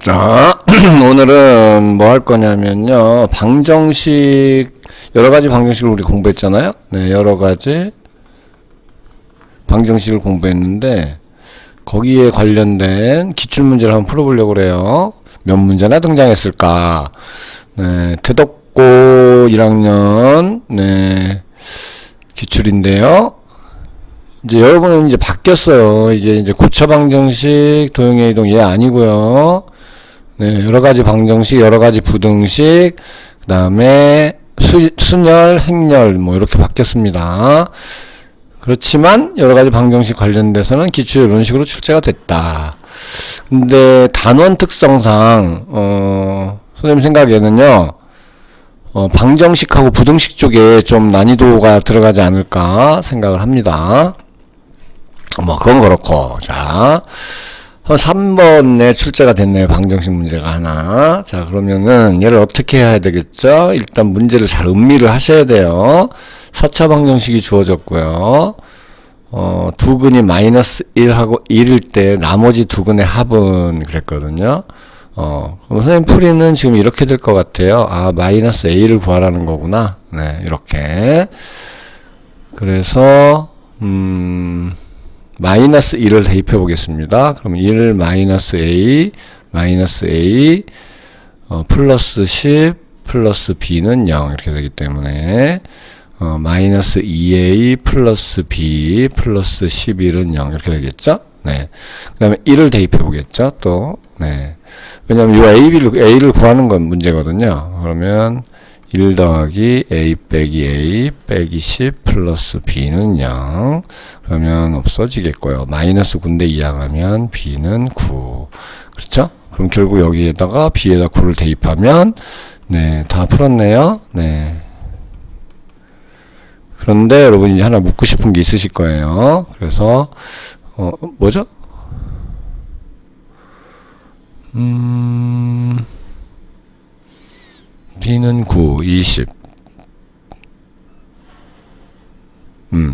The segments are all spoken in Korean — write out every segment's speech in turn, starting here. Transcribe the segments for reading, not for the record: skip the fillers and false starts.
자, 오늘은 뭐 할 거냐면요. 방정식, 여러 가지 방정식을 우리 공부했잖아요. 네, 여러 가지 방정식을 공부했는데, 거기에 관련된 기출문제를 한번 풀어보려고 그래요. 몇 문제나 등장했을까? 네, 태덕고 1학년, 네, 기출인데요. 이제 여러분은 이제 바뀌었어요. 이게 이제 고차 방정식, 도형의 이동 얘 아니고요. 네, 여러 가지 방정식, 여러 가지 부등식, 그 다음에 순열, 행열, 뭐, 이렇게 바뀌었습니다. 그렇지만, 여러 가지 방정식 관련돼서는 기출이 이런 식으로 출제가 됐다. 근데, 단원 특성상, 선생님 생각에는요, 방정식하고 부등식 쪽에 좀 난이도가 들어가지 않을까 생각을 합니다. 뭐, 그건 그렇고, 자. 3번에 출제가 됐네요. 방정식 문제가 하나. 자, 그러면은 얘를 어떻게 해야 되겠죠? 일단 문제를 잘 음미를 하셔야 돼요. 4차 방정식이 주어졌고요. 두 근이 마이너스 1하고 1일 때 나머지 두 근의 합은 그랬거든요. 그럼 선생님 풀이는 지금 이렇게 될 것 같아요. 아, 마이너스 A를 구하라는 거구나. 네, 이렇게. 그래서, 마이너스 1을 대입해 보겠습니다. 그럼 1 마이너스 A 플러스 10 플러스 B는 0 이렇게 되기 때문에 마이너스 2A 플러스 B 플러스 11은 0 이렇게 되겠죠? 네. 그 다음에 1을 대입해 보겠죠? 또. 네. 왜냐면 이 A를 구하는 건 문제거든요. 그러면 1 더하기 A 빼기 A 빼기 10 플러스 B는 0. 그러면 없어지겠고요. 마이너스 9인데 2항하면 B는 9. 그렇죠? 그럼 결국 여기에다가 B에다 9를 대입하면, 네, 다 풀었네요. 네. 그런데 여러분 이제 하나 묻고 싶은 게 있으실 거예요. 그래서, 뭐죠? B는 9, 20.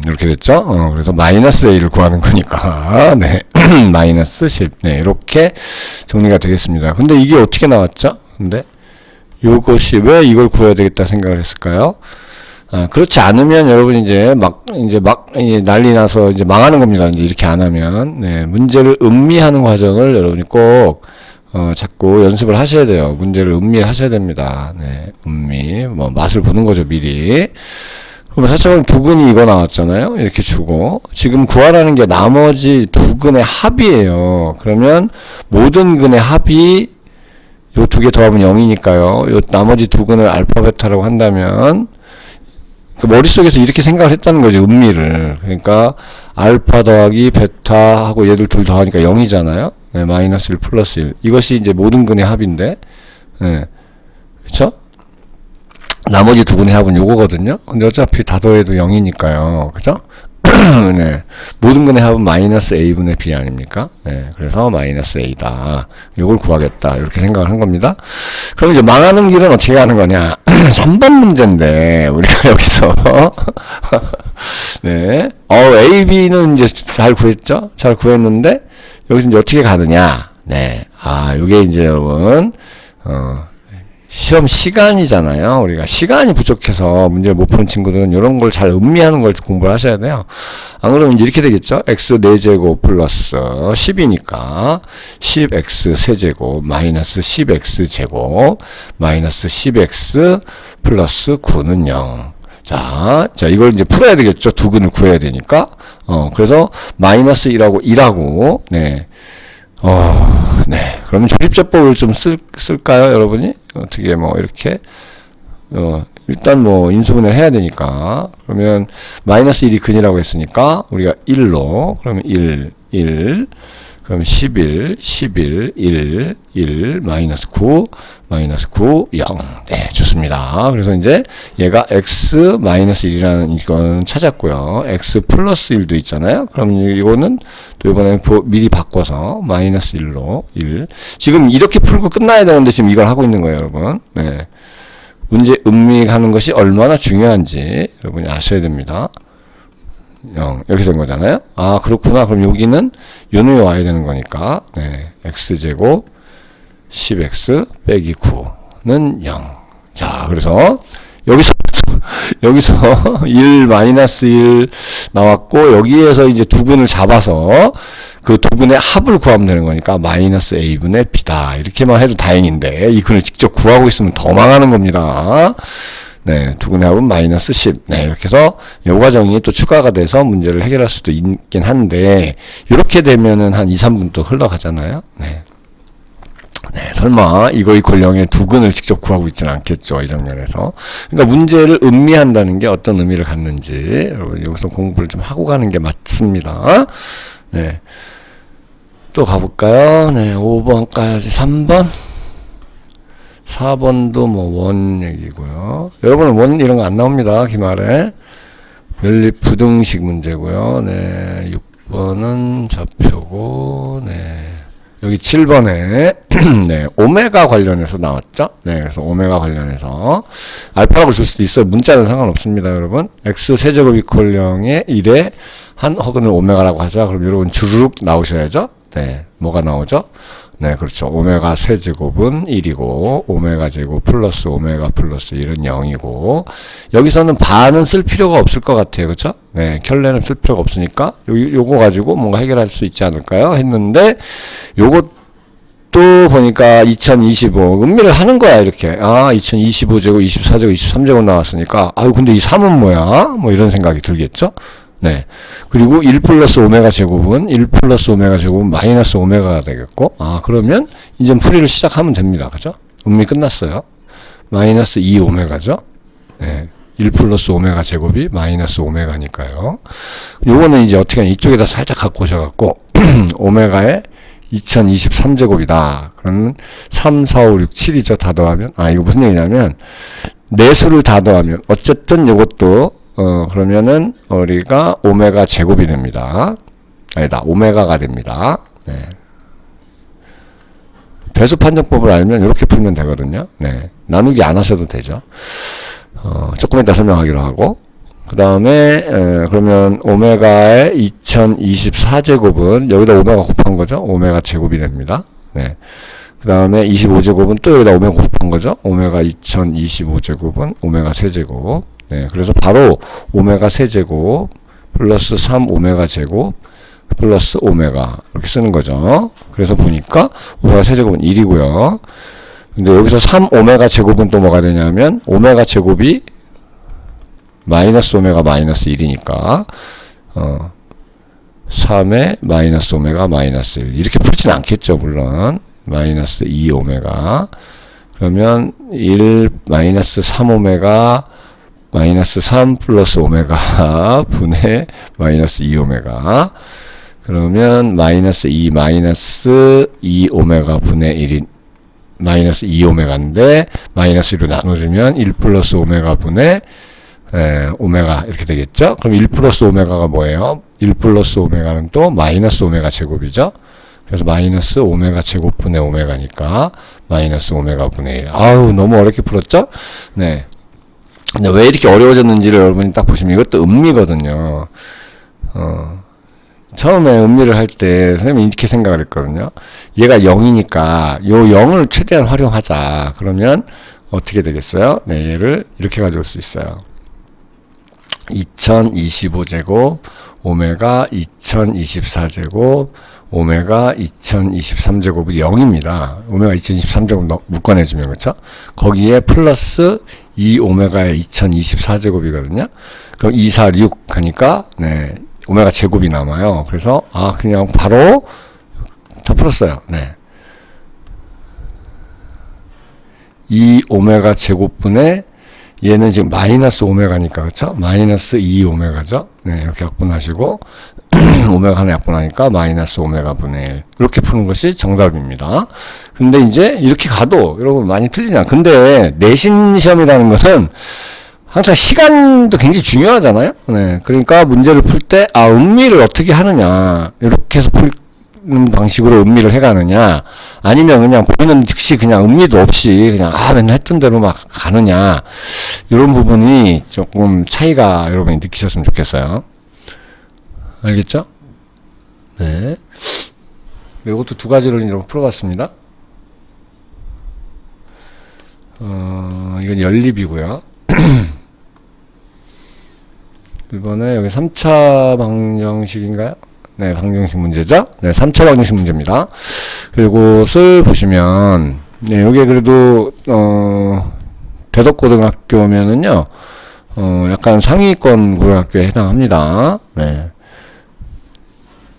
이렇게 됐죠? 그래서 마이너스 A를 구하는 거니까. 네. 마이너스 10. 네. 이렇게 정리가 되겠습니다. 근데 이게 어떻게 나왔죠? 근데 요것이 왜 이걸 구해야 되겠다 생각을 했을까요? 그렇지 않으면 여러분 이제 난리 나서 이제 망하는 겁니다. 이제 이렇게 안 하면. 네. 문제를 음미하는 과정을 여러분이 꼭 자꾸 연습을 하셔야 돼요. 문제를 음미하셔야 됩니다. 네, 음미. 뭐, 맛을 보는 거죠, 미리. 그러면 사차방 두 근이 이거 나왔잖아요? 이렇게 주고. 지금 구하라는 게 나머지 두 근의 합이에요. 그러면 모든 근의 합이 요 두 개 더하면 0이니까요. 요 나머지 두 근을 알파, 베타라고 한다면, 그 머릿속에서 이렇게 생각을 했다는 거죠, 음미를. 그러니까, 알파 더하기 베타 하고 얘들 둘 더하니까 0이잖아요? 네, 마이너스 1 플러스 1. 이것이 이제 모든 근의 합인데, 네. 그쵸? 나머지 두 근의 합은 요거거든요? 근데 어차피 다 더해도 0이니까요. 그죠? 네. 모든 근의 합은 마이너스 A분의 B 아닙니까? 네. 그래서 마이너스 A다. 요걸 구하겠다. 이렇게 생각을 한 겁니다. 그럼 이제 망하는 길은 어떻게 하는 거냐? 3번 문제인데, 우리가 여기서. 네. A, B는 이제 잘 구했죠? 잘 구했는데, 여기서 이제 어떻게 가느냐. 네. 요게 이제 여러분, 시험 시간이잖아요. 우리가 시간이 부족해서 문제를 못 푸는 친구들은 이런 걸 잘 음미하는 걸 공부를 하셔야 돼요. 안 그러면 이렇게 되겠죠? x 4제곱 플러스 10이니까 10x 세제곱 마이너스 10x 제곱 마이너스 10x 플러스 9는 0. 자, 이걸 이제 풀어야 되겠죠? 두 근을 구해야 되니까. 그래서 마이너스 1하고, 네. 네. 그러면 조립제법을 좀 쓸까요, 여러분이? 어떻게 뭐, 이렇게. 일단 뭐, 인수분해를 해야 되니까. 그러면, 마이너스 1이 근이라고 했으니까, 우리가 1로, 그러면 1. 그럼 11, 1, 마이너스 9, 0. 네, 좋습니다. 그래서 이제 얘가 x 마이너스 1이라는 이건 찾았고요. x 플러스 1도 있잖아요. 그럼 이거는 또 이번에 미리 바꿔서 마이너스 1로 1. 지금 이렇게 풀고 끝나야 되는데 지금 이걸 하고 있는 거예요, 여러분. 네. 문제 음미하는 것이 얼마나 중요한지 여러분이 아셔야 됩니다. 0 이렇게 된 거잖아요. 그렇구나. 그럼 여기는 요놈이 와야 되는 거니까 네, x제곱 10x 빼기 9는 0. 자, 그래서 여기서 1 마이너스 1 나왔고, 여기에서 이제 두근을 잡아서 그 두근의 합을 구하면 되는 거니까 마이너스 a분의 b다. 이렇게만 해도 다행인데 이 근을 직접 구하고 있으면 더 망하는 겁니다. 네, 두근의 합은 마이너스 10. 네, 이렇게 해서 요 과정이 또 추가가 돼서 문제를 해결할 수도 있긴 한데, 이렇게 되면은 한 2, 3분 또 흘러가잖아요. 네. 네, 설마 이거 이퀄 0의 두근을 직접 구하고 있지는 않겠죠, 이 장면에서. 그러니까 문제를 음미한다는 게 어떤 의미를 갖는지 여러분 여기서 공부를 좀 하고 가는 게 맞습니다. 네, 또 가볼까요? 네, 5번까지 3번 4번도 뭐 원 얘기고요. 여러분은 원 이런 거 안 나옵니다, 기말에. 연립 부등식 문제고요. 네, 6번은 좌표고, 네, 여기 7번에 네, 오메가 관련해서 나왔죠. 네, 그래서 오메가 관련해서 알파라고 줄 수도 있어요. 문자는 상관없습니다, 여러분. x 세제곱 이퀄 0의 1의 한 허근을 오메가라고 하자. 그럼 여러분 주르륵 나오셔야죠. 네, 뭐가 나오죠? 네, 그렇죠. 오메가 세제곱은 1이고 오메가 제곱 플러스 오메가 플러스 1은 0이고, 여기서는 반은 쓸 필요가 없을 것 같아요. 그렇죠? 네, 켤레는 쓸 필요가 없으니까 요거 가지고 뭔가 해결할 수 있지 않을까요? 했는데 요것도 보니까 2025 음미를 하는 거야. 이렇게 2025제곱 24제곱 23제곱 나왔으니까 아유 근데 이 3은 뭐야? 뭐 이런 생각이 들겠죠? 네. 그리고 1 플러스 오메가 제곱은 마이너스 오메가가 되겠고, 그러면 이제 풀이를 시작하면 됩니다. 그죠? 음미 끝났어요. 마이너스 2 오메가죠? 네. 1 플러스 오메가 제곱이 마이너스 오메가니까요. 요거는 이제 어떻게 하냐. 이쪽에다 살짝 갖고 오셔갖고, 오메가에 2023제곱이다. 그러면 3, 4, 5, 6, 7이죠. 다 더하면. 이거 무슨 얘기냐면, 네 수를 다 더하면, 어쨌든 요것도 그러면은 우리가 오메가 제곱이 됩니다. 아니다, 오메가가 됩니다. 네. 배수 판정법을 알면 이렇게 풀면 되거든요. 네. 나누기 안 하셔도 되죠. 조금 이따 설명하기로 하고, 그 다음에 그러면 오메가의 2024제곱은 여기다 오메가 곱한 거죠. 오메가 제곱이 됩니다. 네. 그 다음에 25제곱은 또 여기다 오메가 곱한 거죠. 오메가 2025제곱은 오메가 세제곱. 네, 그래서 바로 오메가 세제곱 플러스 3 오메가 제곱 플러스 오메가 이렇게 쓰는 거죠. 그래서 보니까 오메가 세제곱은 1이고요. 근데 여기서 3 오메가 제곱은 또 뭐가 되냐면 오메가 제곱이 마이너스 오메가 마이너스 1이니까 3에 마이너스 오메가 마이너스 1 이렇게 풀진 않겠죠, 물론. 마이너스 2 오메가 그러면 1 마이너스 3 오메가 마이너스 3 플러스 오메가 분의 마이너스 2 오메가 그러면 마이너스 2 오메가 분의 1인 마이너스 2 오메가인데 마이너스 1로 나눠주면 1 플러스 오메가 분의 오메가 이렇게 되겠죠. 그럼 1 플러스 오메가가 뭐예요? 1 플러스 오메가는 또 마이너스 오메가 제곱이죠. 그래서 마이너스 오메가 제곱 분의 오메가니까 마이너스 오메가 분의 1. 아우 너무 어렵게 풀었죠? 네. 근데 왜 이렇게 어려워졌는지를 여러분이 딱 보시면 이것도 음미거든요. 처음에 음미를 할 때 선생님이 이렇게 생각을 했거든요. 얘가 0이니까 요 0을 최대한 활용하자. 그러면 어떻게 되겠어요? 네, 얘를 이렇게 가져올 수 있어요. 2025제곱 오메가 2024제곱 오메가 2023제곱이 0입니다. 오메가 2023제곱 묶어내주면, 그쵸? 거기에 플러스 2 오메가의 2024제곱이거든요. 그럼 2, 4, 6 하니까, 네, 오메가 제곱이 남아요. 그래서, 그냥 바로 다 풀었어요. 네. 2 오메가 제곱분의 얘는 지금 마이너스 오메가니까, 그쵸? 마이너스 2 오메가죠? 네, 이렇게 약분하시고, 오메가 하나 약분하니까 마이너스 오메가 분의 1. 이렇게 푸는 것이 정답입니다. 근데 이제 이렇게 가도 여러분 많이 틀리잖아. 근데 내신 시험이라는 것은 항상 시간도 굉장히 중요하잖아요. 네. 그러니까 문제를 풀 때, 음미를 어떻게 하느냐. 이렇게 해서 푸는 방식으로 음미를 해가느냐. 아니면 그냥 보이는 즉시 그냥 음미도 없이 그냥, 맨날 했던 대로 막 가느냐. 이런 부분이 조금 차이가 여러분이 느끼셨으면 좋겠어요. 알겠죠? 네. 이것도 두 가지를 이렇게 풀어봤습니다. 이건 연립이고요. 1번에 여기 3차 방정식인가요? 네, 방정식 문제죠? 네, 3차 방정식 문제입니다. 그리고 이것을 보시면, 네, 요게 그래도, 대덕고등학교면은요, 약간 상위권 고등학교에 해당합니다. 네.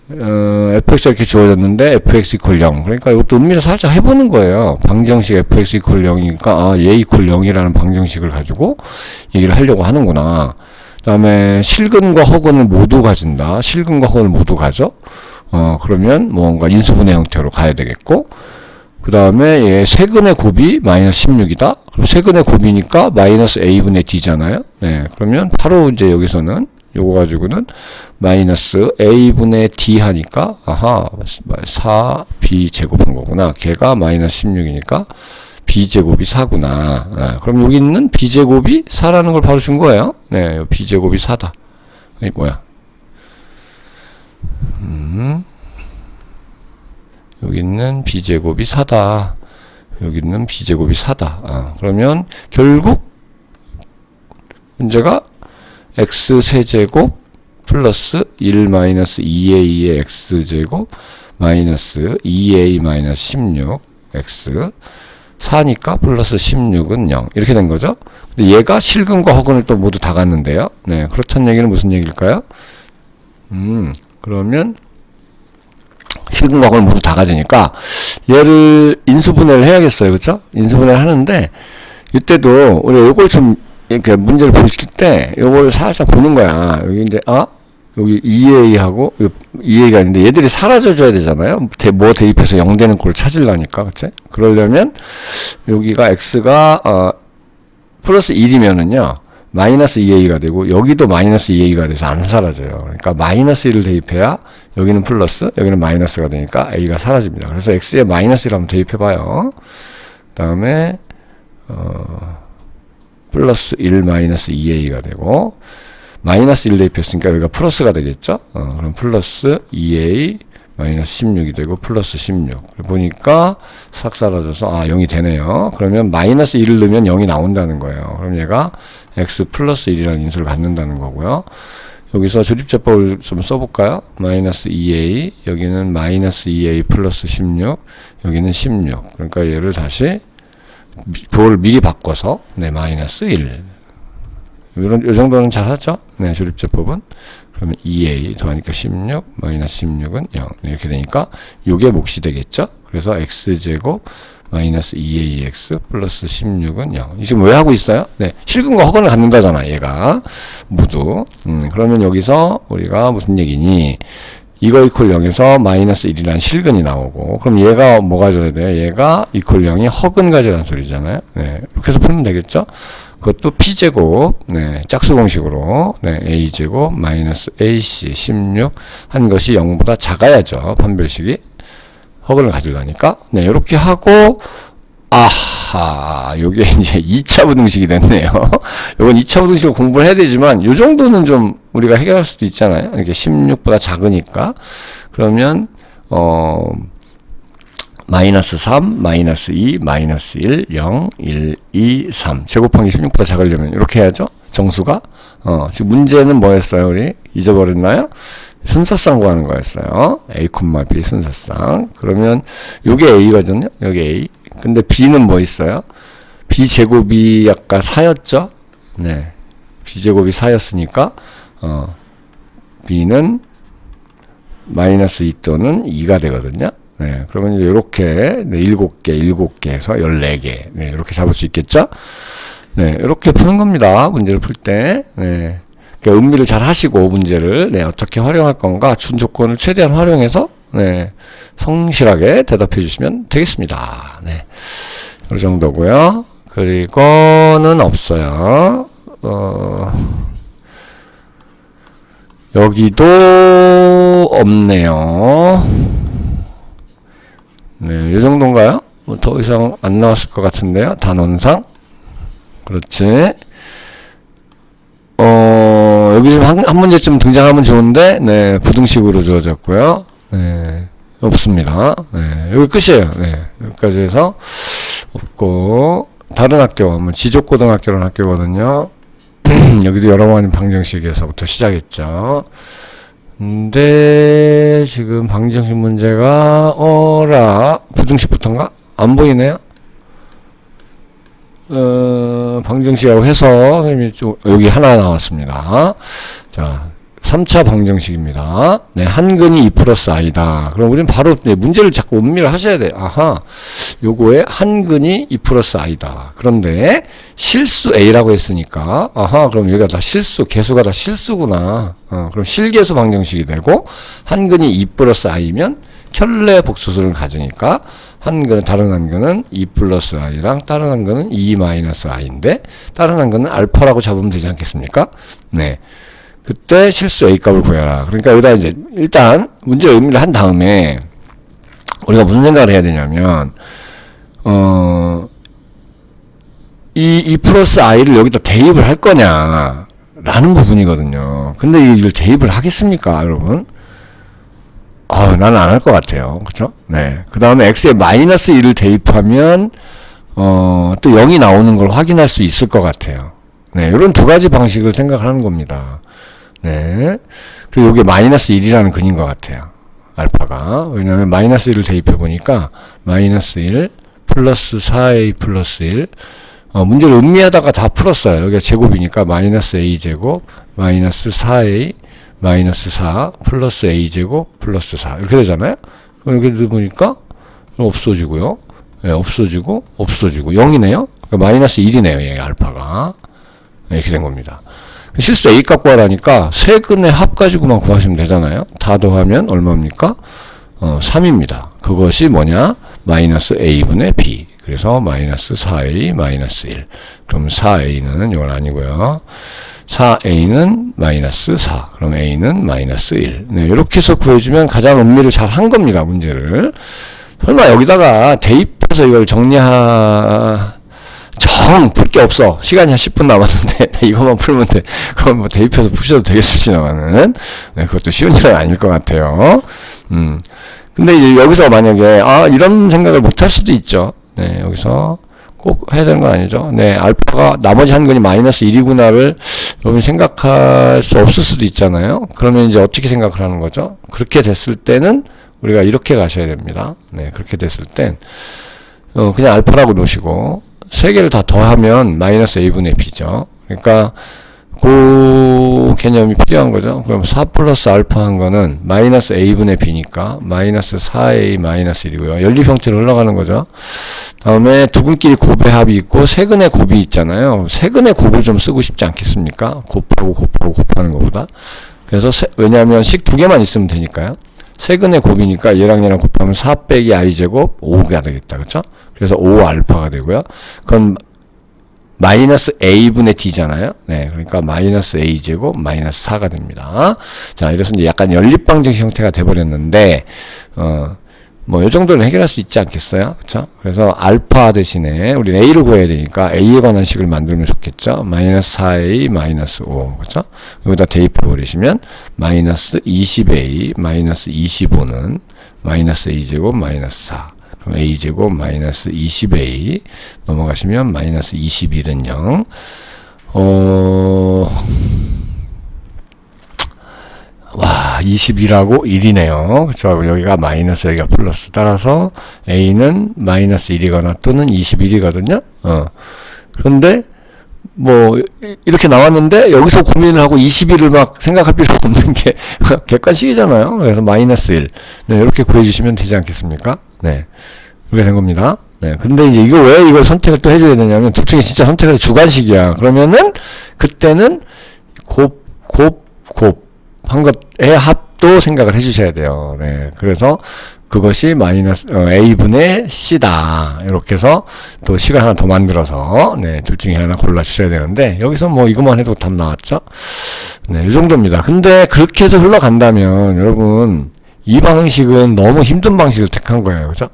fx가 이렇게 주어졌는데, fx 이퀄 0. 그러니까 이것도 음미를 살짝 해보는 거예요. 방정식 fx 이퀄 0이니까, 아, 얘 이퀄 0이라는 방정식을 가지고 얘기를 하려고 하는구나. 그 다음에 실근과 허근을 모두 가진다. 실근과 허근을 모두 가져. 그러면 뭔가 인수분해 형태로 가야 되겠고, 그 다음에 얘 세근의 곱이 마이너스 16이다. 그럼 세근의 곱이니까 마이너스 a분의 d잖아요. 네, 그러면 바로 이제 여기서는 요거 가지고는 마이너스 a분의 d 하니까, 아하, 4b 제곱한 거구나. 걔가 마이너스 16이니까 b제곱이 4구나. 그럼 여기 있는 b제곱이 4라는 걸 바로 준 거예요. 네, b제곱이 4다. 이 뭐야? 여기 있는 b제곱이 4다. 여기 있는 b제곱이 4다. 그러면 결국 문제가 x 세제곱 플러스 1 마이너스 2a의 x제곱 마이너스 2a 마이너스 16 x 4니까 플러스 16은 0 이렇게 된 거죠. 근데 얘가 실근과 허근을 또 모두 다 갔는데요. 네, 그렇다는 얘기는 무슨 얘기일까요? 그러면 실근과 허근을 모두 다 가지니까 얘를 인수분해를 해야겠어요. 그렇죠? 인수분해를 하는데 이때도 우리 이걸 좀 이렇게 문제를 보실 때 이걸 살짝 보는 거야. 여기 이제 여기 2a하고 2a가 있는데 얘들이 사라져줘야 되잖아요. 뭐 대입해서 0 되는 꼴을 찾으려니까. 그치? 그러려면 여기가 x가 플러스 1이면은요 마이너스 2a가 되고 여기도 마이너스 2a가 돼서 안 사라져요. 그러니까 마이너스 1을 대입해야 여기는 플러스 여기는 마이너스가 되니까 a가 사라집니다. 그래서 x에 마이너스 1을 한번 대입해봐요. 그 다음에 플러스 1 마이너스 2a가 되고 마이너스 1 대입했으니까 여기가 플러스가 되겠죠? 그럼 플러스 2a 마이너스 16이 되고 플러스 16. 보니까 싹 사라져서 0이 되네요. 그러면 마이너스 1을 넣으면 0이 나온다는 거예요. 그럼 얘가 x 플러스 1이라는 인수를 갖는다는 거고요. 여기서 조립제법을 좀 써볼까요? 마이너스 2a 여기는 마이너스 2a 플러스 16 여기는 16. 그러니까 얘를 다시 부호를 미리 바꿔서 네 마이너스 1 요 정도는 잘 하죠? 네, 조립제법은. 그러면 2a 더하니까 16, 마이너스 16은 0. 네, 이렇게 되니까, 요게 몫이 되겠죠? 그래서 x제곱, 마이너스 2ax, 플러스 16은 0. 지금 왜 하고 있어요? 네, 실근과 허근을 갖는다잖아, 얘가. 모두. 그러면 여기서 우리가 무슨 얘기니? 이거 이퀄 0에서 마이너스 1이라는 실근이 나오고, 그럼 얘가 뭐 가져야 돼요? 얘가 이퀄 0이 허근 가져라는 소리잖아요? 네, 이렇게 해서 풀면 되겠죠? 그것도 p제곱, 네, 짝수 공식으로, 네, a제곱, 마이너스 ac, 16, 한 것이 0보다 작아야죠. 판별식이. 허근을 가지려니까. 네, 이렇게 하고, 아하, 요게 이제 2차 부등식이 됐네요. 요건 2차 부등식을 공부를 해야 되지만, 요 정도는 좀 우리가 해결할 수도 있잖아요. 이렇게 16보다 작으니까. 그러면, 마이너스 3, 마이너스 2, 마이너스 1, 0, 1, 2, 3. 제곱한 게 16보다 작으려면 이렇게 해야죠. 정수가. 지금 문제는 뭐였어요, 우리? 잊어버렸나요? 순서쌍 구하는 거였어요. a, b 순서쌍. 그러면 요게 a거든요. 여기 a. 근데 b는 뭐 있어요? b 제곱이 아까 4였죠? 네. b 제곱이 4였으니까 b는 마이너스 2 또는 2가 되거든요. 네, 그러면 이제 요렇게, 네, 7개 해서 14개. 네, 이렇게 잡을 수 있겠죠? 네, 이렇게 푸는 겁니다. 문제를 풀 때. 네. 그러니까 음미를 잘 하시고, 문제를, 네, 어떻게 활용할 건가, 준 조건을 최대한 활용해서, 네, 성실하게 대답해 주시면 되겠습니다. 네. 이 정도고요. 그리고는 없어요. 여기도 없네요. 네, 이 정도인가요? 뭐 더 이상 안 나왔을 것 같은데요. 단원상. 그렇지. 여기 좀 한 문제쯤 등장하면 좋은데, 네, 부등식으로 주어졌고요. 네, 없습니다. 네, 여기 끝이에요. 네, 여기까지 해서 없고, 다른 학교, 뭐 지족고등학교라는 학교거든요. 여기도 여러 가지 방정식에서부터 시작했죠. 근데 지금 방정식 문제가 부등식부터인가? 안 보이네요. 방정식이라고 해서 선생님이 여기 하나 나왔습니다. 자, 3차 방정식입니다. 네, 한근이 2 플러스 i다. 그럼 우리는 바로 문제를 자꾸 음미를 하셔야 돼요. 아하, 요거에 한근이 2 플러스 i다. 그런데 실수 a라고 했으니까, 아하, 그럼 여기가 다 개수가 다 실수구나. 그럼 실개수 방정식이 되고, 한근이 2 플러스 i면 켤레 복수수를 가지니까, 다른 한근은 2 플러스 i랑 다른 한근은 2 마이너스 i인데, 다른 한근은 알파라고 잡으면 되지 않겠습니까? 네. 그때 실수 A 값을 구해라. 그러니까 여기다 이제 일단 문제 의미를 한 다음에 우리가 무슨 생각을 해야 되냐면 이 플러스 i를 여기다 대입을 할 거냐 라는 부분이거든요. 근데 이걸 대입을 하겠습니까, 여러분? 나는 안 할 것 같아요. 그쵸? 네. 그 다음에 x에 마이너스 1을 대입하면 또 0이 나오는 걸 확인할 수 있을 것 같아요. 네. 이런 두 가지 방식을 생각하는 겁니다. 네. 그리고 이게 마이너스 1이라는 근인 것 같아요. 알파가. 왜냐하면 마이너스 1을 대입해 보니까 마이너스 1 플러스 4a 플러스 1 문제를 음미하다가 다 풀었어요. 여기가 제곱이니까 마이너스 a 제곱 마이너스 4a 마이너스 4 플러스 a 제곱 플러스 4 이렇게 되잖아요. 그럼 여기 보니까 없어지고요. 네, 없어지고 0이네요. 그러니까 마이너스 1이네요. 얘 알파가. 이렇게 된 겁니다. 실수 A 값 구하라니까 세근의 합 가지고만 구하시면 되잖아요. 다 더하면 얼마입니까? 3입니다. 그것이 뭐냐? 마이너스 A분의 B. 그래서 마이너스 4A 마이너스 1. 그럼 4A는 이건 아니고요. 4A는 마이너스 4. 그럼 A는 마이너스 1. 네, 이렇게 해서 구해주면 가장 음미를 잘 한 겁니다. 문제를. 설마 여기다가 대입해서 이걸 풀 게 없어. 시간이 한 10분 남았는데, 이것만 풀면 돼. 그럼 뭐 대입해서 푸셔도 되겠으시나마는. 네, 그것도 쉬운 일은 아닐 것 같아요. 근데 이제 여기서 만약에, 이런 생각을 못 할 수도 있죠. 네, 여기서 꼭 해야 되는 건 아니죠. 네, 알파가 나머지 한근이 마이너스 1이구나를 여러분이 생각할 수 없을 수도 있잖아요. 그러면 이제 어떻게 생각을 하는 거죠? 그렇게 됐을 때는 우리가 이렇게 가셔야 됩니다. 네, 그렇게 됐을 땐, 그냥 알파라고 놓으시고, 세 개를 다 더하면 마이너스 a분의 b죠. 그러니까 그 개념이 필요한 거죠. 그럼 4 플러스 알파 한 거는 마이너스 a분의 b니까 마이너스 4a 마이너스 1이고요. 연립 형태로 흘러가는 거죠. 다음에 두근끼리 곱의 합이 있고 세근의 곱이 있잖아요. 세근의 곱을 좀 쓰고 싶지 않겠습니까? 곱하는 것보다. 그래서 왜냐하면 식 두 개만 있으면 되니까요. 세근의 곱이니까 얘랑 곱하면 4 빼기 i제곱 5가 되겠다. 그쵸? 그래서 5알파가 되고요. 그건 마이너스 a분의 d잖아요. 네. 그러니까 마이너스 a제곱 마이너스 4가 됩니다. 자, 이래서 이제 약간 연립방정식 형태가 돼버렸는데, 요 정도는 해결할 수 있지 않겠어요? 그쵸? 그래서 알파 대신에 우리는 a를 구해야 되니까 a에 관한 식을 만들면 좋겠죠? 마이너스 4a 마이너스 5. 그쵸? 여기다 대입해 버리시면 마이너스 20a 마이너스 25는 마이너스 a제곱 마이너스 4. 그럼 a제곱 마이너스 20a 넘어가시면 마이너스 21은 0. 와, 21하고 1이네요. 그쵸? 여기가 마이너스, 여기가 플러스. 따라서 a는 마이너스 1이거나 또는 21이거든요. 그런데 이렇게 나왔는데 여기서 고민을 하고 21을 막 생각할 필요가 없는 게 객관식이잖아요. 그래서 마이너스 1. 네, 이렇게 구해주시면 되지 않겠습니까? 네. 이렇게 된 겁니다. 네. 근데 이제 왜 이걸 선택을 또 해줘야 되냐면 둘 중에 진짜 선택을 주관식이야. 그러면은 그때는 한 것의 합도 생각을 해주셔야 돼요. 네. 그래서 그것이 마이너스 a분의 c다. 이렇게 해서 또 식을 하나 더 만들어서 네, 둘 중에 하나 골라주셔야 되는데 여기서 이것만 해도 답 나왔죠? 네, 이 정도입니다. 근데 그렇게 해서 흘러간다면 여러분 이 방식은 너무 힘든 방식을 택한 거예요. 그죠?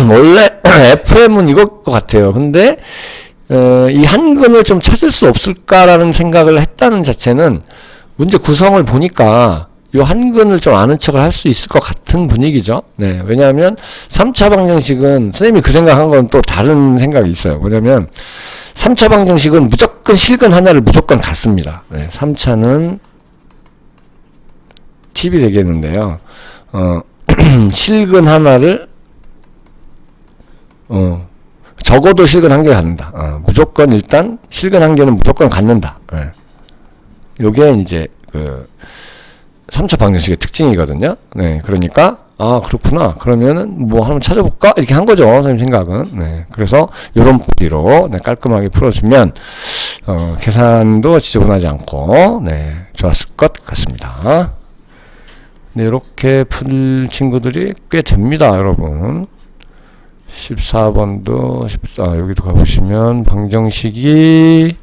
원래 FM은 이걸 것 같아요. 근데 이 한근을 좀 찾을 수 없을까라는 생각을 했다는 자체는 문제 구성을 보니까 요 한근을 좀 아는 척을 할 수 있을 것 같은 분위기죠. 네. 왜냐하면 3차 방정식은 선생님이 그 생각한 건 또 다른 생각이 있어요. 뭐냐면 3차 방정식은 무조건 실근 하나를 무조건 갖습니다. 네. 3차는 팁이 되겠는데요. 실근 하나를 적어도 실근 한 개 갖는다. 무조건 일단 실근 한 개는 무조건 갖는다. 네. 요게 이제 그 3차 방정식의 특징이거든요. 네, 그러니까 그렇구나. 그러면은 뭐 한번 찾아볼까? 이렇게 한 거죠. 선생님 생각은. 네, 그래서 요런 풀이로 네, 깔끔하게 풀어주면 계산도 지저분하지 않고 네, 좋았을 것 같습니다. 네, 이렇게 풀 친구들이 꽤 됩니다, 여러분. 14번도 여기도 가보시면 방정식이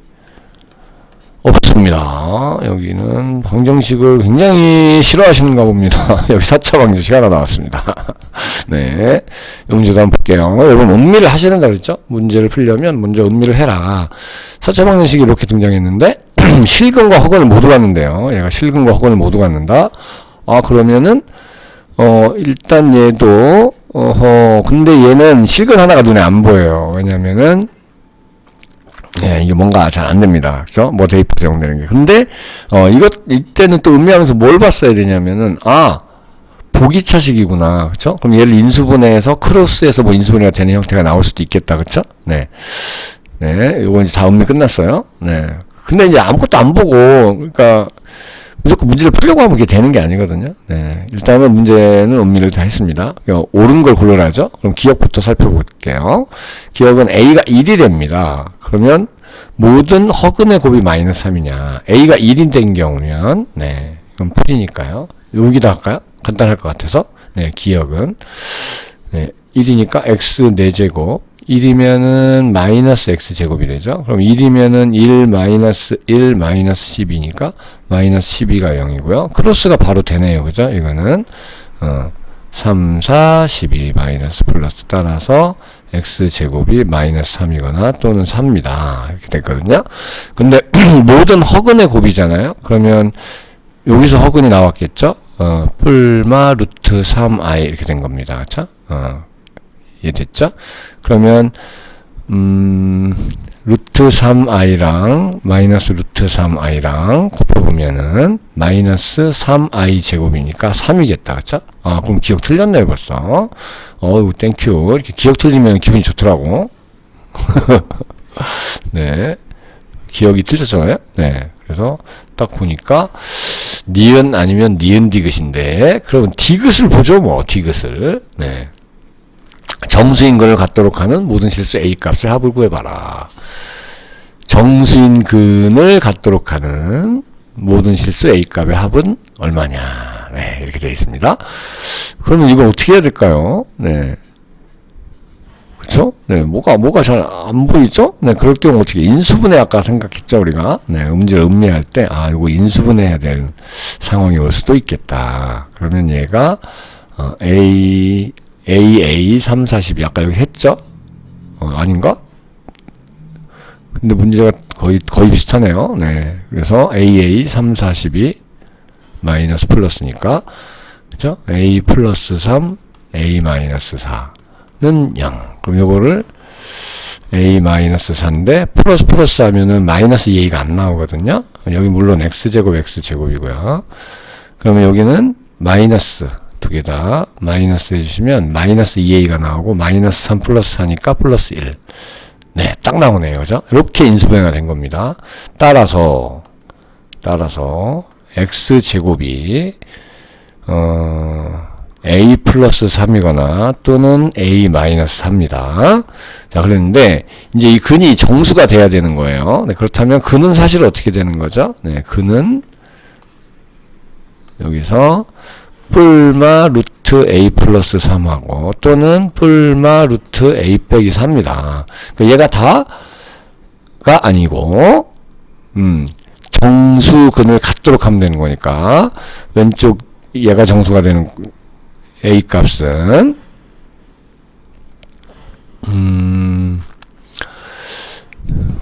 없습니다. 여기는 방정식을 굉장히 싫어하시는가 봅니다. 여기 4차 방정식 하나 나왔습니다. 네. 문제도 한번 볼게요. 여러분, 음미를 하셔야 된다 그랬죠? 문제를 풀려면 먼저 음미를 해라. 4차 방정식이 이렇게 등장했는데, 실근과 허근을 모두 갖는데요. 얘가 실근과 허근을 모두 갖는다. 그러면은, 일단 얘도, 근데 얘는 실근 하나가 눈에 안 보여요. 왜냐면은, 예, 이게 뭔가 잘 안 됩니다. 그죠? 뭐 대입부 사용되는 게. 근데, 이때는 또 음미하면서 뭘 봤어야 되냐면은, 보기차식이구나. 그쵸? 그럼 얘를 인수분해해서 크로스해서 뭐 인수분해가 되는 형태가 나올 수도 있겠다. 그쵸? 네. 네, 요거 이제 다 음미 끝났어요. 네. 근데 이제 아무것도 안 보고, 그러니까, 무조건 문제를 풀려고 하면 그게 되는 게 아니거든요. 네. 일단은 문제는 음미를 다 했습니다. 옳은 걸 골라라죠? 그럼 기억부터 살펴볼게요. 기억은 A가 1이 됩니다. 그러면 모든 허근의 곱이 마이너스 3이냐. A가 1이 된 경우면, 네. 이건 풀이니까요. 여기다 할까요? 간단할 것 같아서. 네. 기억은. 네. 1이니까 X 4제곱. 1이면은 마이너스 X제곱이 되죠. 그럼 1이면은 1 마이너스 1 마이너스 12니까 마이너스 12가 0이고요. 크로스가 바로 되네요. 그죠? 이거는 3, 4, 12 마이너스 플러스 따라서 X제곱이 마이너스 3이거나 또는 3입니다. 이렇게 됐거든요. 근데 모든 허근의 곱이잖아요. 그러면 여기서 허근이 나왔겠죠? 뿔마 루트 3i 이렇게 된 겁니다. 그쵸? 이해됐죠? 그러면 루트 3i랑 마이너스 루트 3i랑 곱해보면은 마이너스 3i 제곱이니까 3이겠다. 그쵸? 그럼 기억 틀렸네요 벌써. 땡큐. 이렇게 기억 틀리면 기분이 좋더라고. 네, 기억이 틀렸잖아요. 네, 그래서 딱 보니까 니은 아니면 니은 디귿인데, 그러면 디귿을 보죠. 뭐 디귿을. 네, 정수인 근을 갖도록 하는 모든 실수 A 값의 합을 구해봐라. 정수인 근을 갖도록 하는 모든 실수 A 값의 합은 얼마냐. 네, 이렇게 되어 있습니다. 그러면 이건 어떻게 해야 될까요? 네. 그쵸? 네, 뭐가 잘 안 보이죠? 네, 그럴 경우 어떻게, 인수분해 아까 생각했죠, 우리가? 네, 음질을 음미할 때, 이거 인수분해해야 될 상황이 올 수도 있겠다. 그러면 얘가, AA 3, 40이 아까 여기 했죠? 아닌가? 근데 문제가 거의 비슷하네요. 네. 그래서 AA 3, 42 마이너스 플러스니까, 그죠? A 플러스 3, A 마이너스 4는 0. 그럼 요거를 A 마이너스 4인데, 플러스 하면은 마이너스 2A가 안 나오거든요? 여기 물론 X제곱이고요. 그러면 여기는 마이너스 두 개 다 마이너스 해주시면 마이너스 2A가 나오고 마이너스 3 플러스 4니까 플러스 1. 네, 딱 나오네요. 그죠? 이렇게 인수분해가 된 겁니다. 따라서 X제곱이 A 플러스 3이거나 또는 A 마이너스 3입니다. 자, 그랬는데 이제 이 근이 정수가 돼야 되는 거예요. 네, 그렇다면 근은 사실 어떻게 되는 거죠? 네, 근은 여기서 뿔마 루트 A 플러스 3하고 또는 뿔마 루트 A 빼기 3입니다. 그러니까 얘가 다가 아니고 정수근을 갖도록 하면 되는 거니까 왼쪽 얘가 정수가 되는 A 값은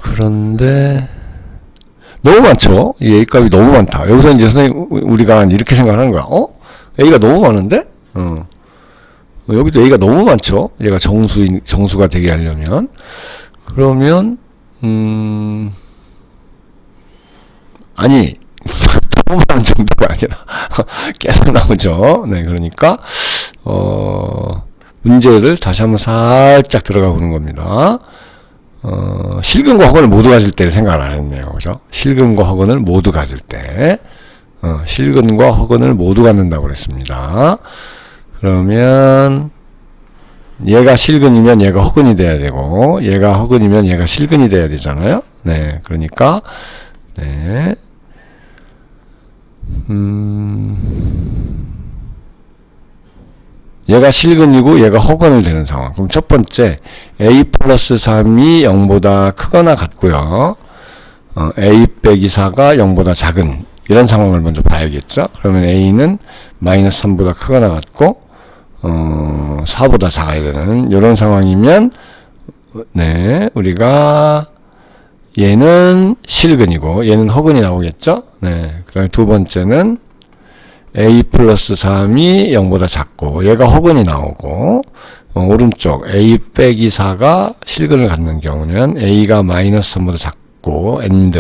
그런데 너무 많죠? 이 A 값이 너무 많다. 여기서 이제 선생님, 우리가 이렇게 생각하는 거야. A가 너무 많은데? 여기도 A가 너무 많죠? 얘가 정수가 되게 하려면. 그러면, 아니, 너무 많은 정도가 아니라, 계속 나오죠? 네, 그러니까, 문제를 다시 한번 살짝 들어가 보는 겁니다. 실근과 허근을 모두 가질 때를 생각을 안 했네요. 그죠? 실근과 허근을 모두 가질 때. 실근과 허근을 모두 갖는다고 그랬습니다. 그러면, 얘가 실근이면 얘가 허근이 돼야 되고, 얘가 허근이면 얘가 실근이 돼야 되잖아요? 네. 그러니까, 네. 얘가 실근이고 얘가 허근을 되는 상황. 그럼 첫 번째 a 플러스 3이 0보다 크거나 같고요. a 빼기 4가 0보다 작은 이런 상황을 먼저 봐야겠죠. 그러면 a는 마이너스 3보다 크거나 같고 4보다 작아야 되는 이런 상황이면 네 우리가 얘는 실근이고 얘는 허근이 나오겠죠. 네. 그 다음에 두 번째는 a 플러스 3이 0보다 작고 얘가 허근이 나오고 오른쪽 a 빼기 4가 실근을 갖는 경우는 a가 마이너스 3보다 작고 and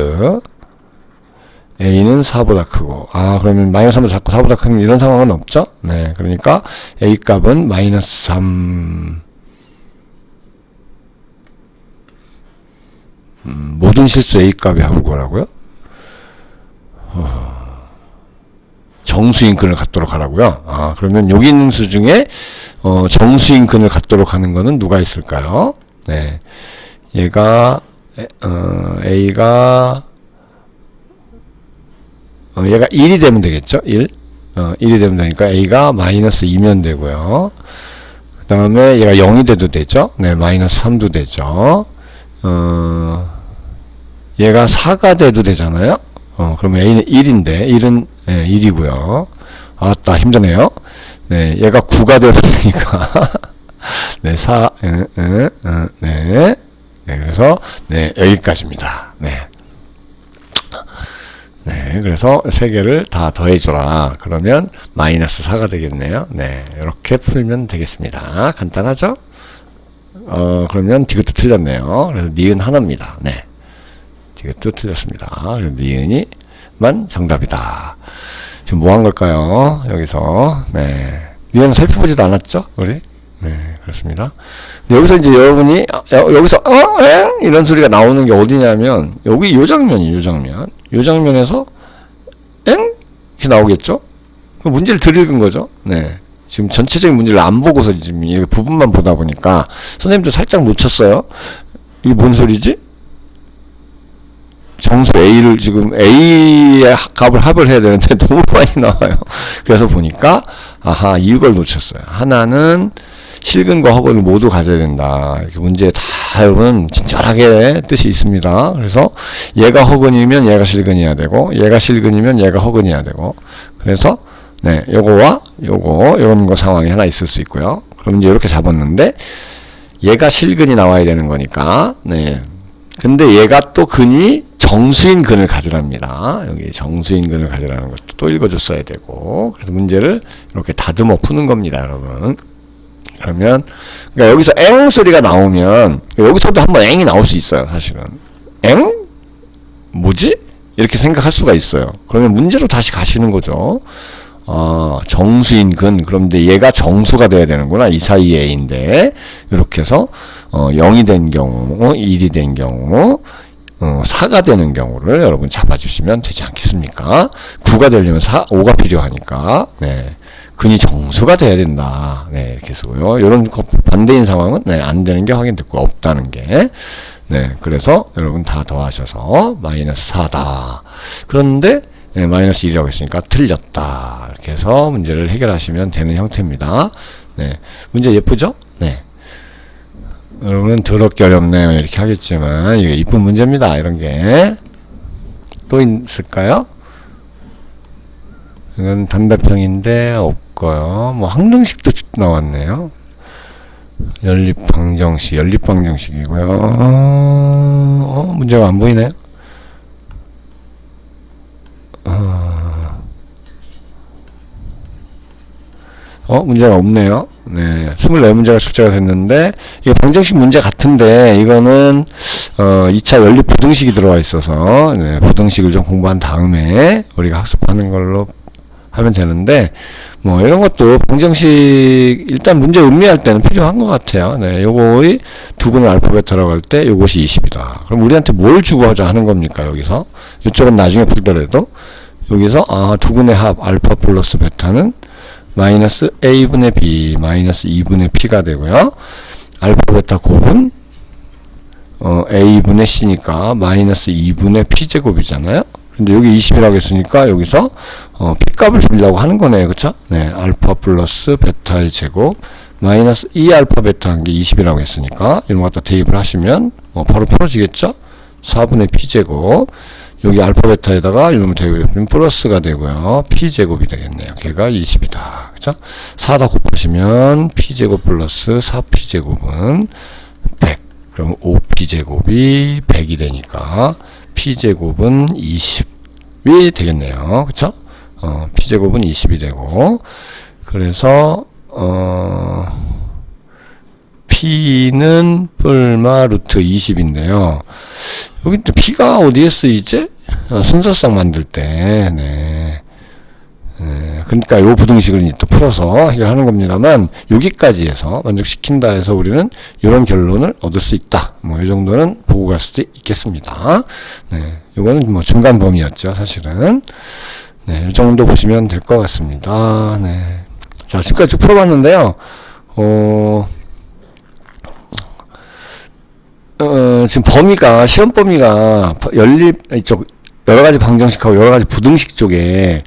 a는 4보다 크고 그러면 마이너스 3보다 작고 4보다 큰 이런 상황은 없죠. 네, 그러니까 a 값은 마이너스 3 모든 실수 a 값이 하고 거라고요? 정수인 근을 갖도록 하라고요. 그러면 여기 있는 수 중에 정수인 근을 갖도록 하는 거는 누가 있을까요? 네, 얘가 a가 얘가 1이 되면 되겠죠? 1이 되면 되니까 a가 마이너스 2면 되고요. 그 다음에 얘가 0이 돼도 되죠? 네, 마이너스 3도 되죠. 얘가 4가 돼도 되잖아요? 그러면 a는 1인데 1은 1이고요. 아따 힘드네요. 네, 얘가 9가 되면 되니까 네, 4 네. 네, 그래서 네, 여기까지입니다. 네. 네, 그래서 세 개를 다 더해줘라. 그러면 마이너스 4가 되겠네요. 네, 이렇게 풀면 되겠습니다. 간단하죠? 그러면 디귿도 틀렸네요. 그래서 니은 하나입니다. 네. 디귿도 틀렸습니다. 그래서 니은이만 정답이다. 지금 뭐 한 걸까요? 여기서. 네. 니은 살펴보지도 않았죠? 우리? 네, 그렇습니다. 근데 여기서 이제 여러분이, 여기서, 이런 소리가 나오는 게 어디냐면, 여기 요 장면이, 요 장면. 요 장면에서, 이렇게 나오겠죠? 문제를 덜 읽은 거죠? 네. 지금 전체적인 문제를 안 보고서 지금 이 부분만 보다 보니까, 선생님도 살짝 놓쳤어요. 이게 뭔 소리지? 정수 A를 지금 A의 값을 합을 해야 되는데 너무 많이 나와요. 그래서 보니까, 이걸 놓쳤어요. 하나는, 실근과 허근을 모두 가져야 된다. 이렇게 문제에 다 여러분 친절하게 뜻이 있습니다. 그래서 얘가 허근이면 얘가 실근이어야 되고 얘가 실근이면 얘가 허근이어야 되고 그래서 네, 요거와 요런 거 상황이 하나 있을 수 있고요. 그럼 이제 이렇게 잡았는데 얘가 실근이 나와야 되는 거니까 네. 근데 얘가 또 근이 정수인 근을 가지랍니다. 여기 정수인 근을 가지라는 것도 또 읽어줬어야 되고 그래서 문제를 이렇게 다듬어 푸는 겁니다, 여러분. 그러면 그러니까 여기서 엥 소리가 나오면 여기서도 한번 엥이 나올 수 있어요. 사실은 엥? 뭐지? 이렇게 생각할 수가 있어요. 그러면 문제로 다시 가시는 거죠. 정수인 근 그런데 얘가 정수가 돼야 되는구나. 이 사이에 a인데 이렇게 해서 0이 된 경우 1이 된 경우 4가 되는 경우를 여러분 잡아주시면 되지 않겠습니까? 9가 되려면 5가 필요하니까 네. 근이 정수가 돼야 된다. 네, 이렇게 쓰고요. 이런 반대인 상황은 네, 안 되는 게 확인됐고 없다는 게. 네, 그래서 여러분 다 더하셔서 마이너스 4다. 그런데 네, 마이너스 1이라고 했으니까 틀렸다. 이렇게 해서 문제를 해결하시면 되는 형태입니다. 네, 문제 예쁘죠? 네. 여러분은 더럽게 어렵네요. 이렇게 하겠지만 이게 이쁜 문제입니다. 이런 게. 또 있을까요? 이건 단답형인데 없고요. 뭐 항등식도 나왔네요. 연립방정식이고요. 문제가 안 보이네요. 문제가 없네요. 네, 24문제가 출제가 됐는데, 이게 방정식 문제 같은데, 이거는, 2차 연립 부등식이 들어와 있어서, 네, 부등식을 좀 공부한 다음에, 우리가 학습하는 걸로 하면 되는데, 뭐, 이런 것도 방정식, 일단 문제 음미할 때는 필요한 것 같아요. 네, 요거의 두근을 알파, 베타라고 할 때, 요것이 20이다. 그럼 우리한테 뭘 주고하자 하는 겁니까, 여기서? 이쪽은 나중에 풀더라도, 여기서, 두근의 합, 알파 플러스 베타는, 마이너스 a분의 b 마이너스 2분의 p가 되고요. 알파 베타 곱은 a분의 c니까 마이너스 2분의 p제곱이잖아요. 근데 여기 20이라고 했으니까 여기서 p값을 주려고 하는 거네요. 그쵸? 네, 알파 플러스 베타의 제곱 마이너스 2알파 베타 한 게 20이라고 했으니까 이런 거 갖다 대입을 하시면 바로 풀어지겠죠? 4분의 p제곱 여기 알파 베타에다가 이러면 대입하면 플러스가 되고요. p제곱이 되겠네요. 걔가 20이다. 그죠? 4다 곱하시면 p제곱 플러스 4p제곱은 100. 그럼 5p제곱이 100이 되니까 p제곱은 20이 되겠네요. 그쵸? p제곱은 20이 되고 그래서 p는 뿔마 루트 20인데요. 여기 또 p가 어디에 쓰이지? 순서상 만들 때, 네. 그러니까 요 부등식을 또 풀어서 해결하는 겁니다만, 여기까지 해서 만족시킨다 해서 우리는 이런 결론을 얻을 수 있다. 뭐, 이 정도는 보고 갈 수도 있겠습니다. 네. 요거는 뭐 중간 범위였죠, 사실은. 네. 이 정도 보시면 될 것 같습니다. 네. 자, 지금까지 쭉 풀어봤는데요. 지금 범위가, 시험 범위가 이쪽, 여러 가지 방정식하고 여러 가지 부등식 쪽에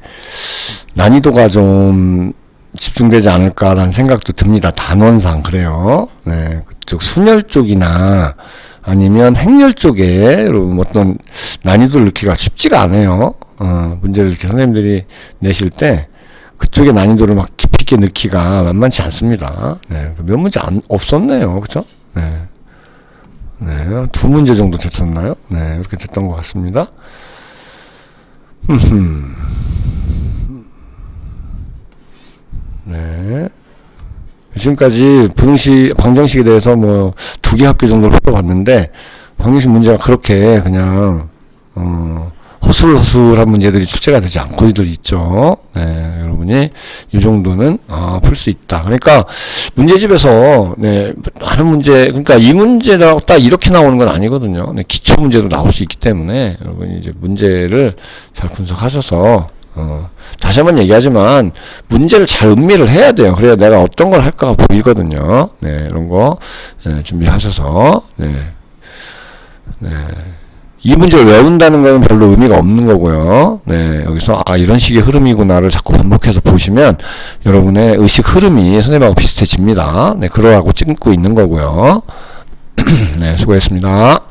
난이도가 좀 집중되지 않을까라는 생각도 듭니다. 단원상, 그래요. 네. 그쪽 순열 쪽이나 아니면 행렬 쪽에 어떤 난이도를 넣기가 쉽지가 않아요. 문제를 이렇게 선생님들이 내실 때 그쪽에 난이도를 막 깊이 있게 넣기가 만만치 않습니다. 네. 몇 문제 없었네요. 그쵸? 네. 네, 2문제 정도 됐었나요? 네, 이렇게 됐던 것 같습니다. 네. 지금까지 부등식, 방정식에 대해서 뭐, 2개 학교 정도를 풀어봤는데, 방정식 문제가 그렇게 그냥, 허술허술한 문제들이 출제가 되지 않고들 있죠. 네, 여러분이 이 정도는 풀 수 있다. 그러니까 문제집에서 네, 하는 문제, 그러니까 이 문제가 딱 이렇게 나오는 건 아니거든요. 네, 기초 문제도 나올 수 있기 때문에 여러분이 이제 문제를 잘 분석하셔서 다시 한번 얘기하지만 문제를 잘 음미를 해야 돼요. 그래야 내가 어떤 걸 할까가 보이거든요. 네, 이런 거 네, 준비하셔서 네. 이 문제를 외운다는 건 별로 의미가 없는 거고요. 네, 여기서 이런 식의 흐름이구나를 자꾸 반복해서 보시면 여러분의 의식 흐름이 선생님하고 비슷해집니다. 네, 그러라고 찍고 있는 거고요. 네, 수고했습니다.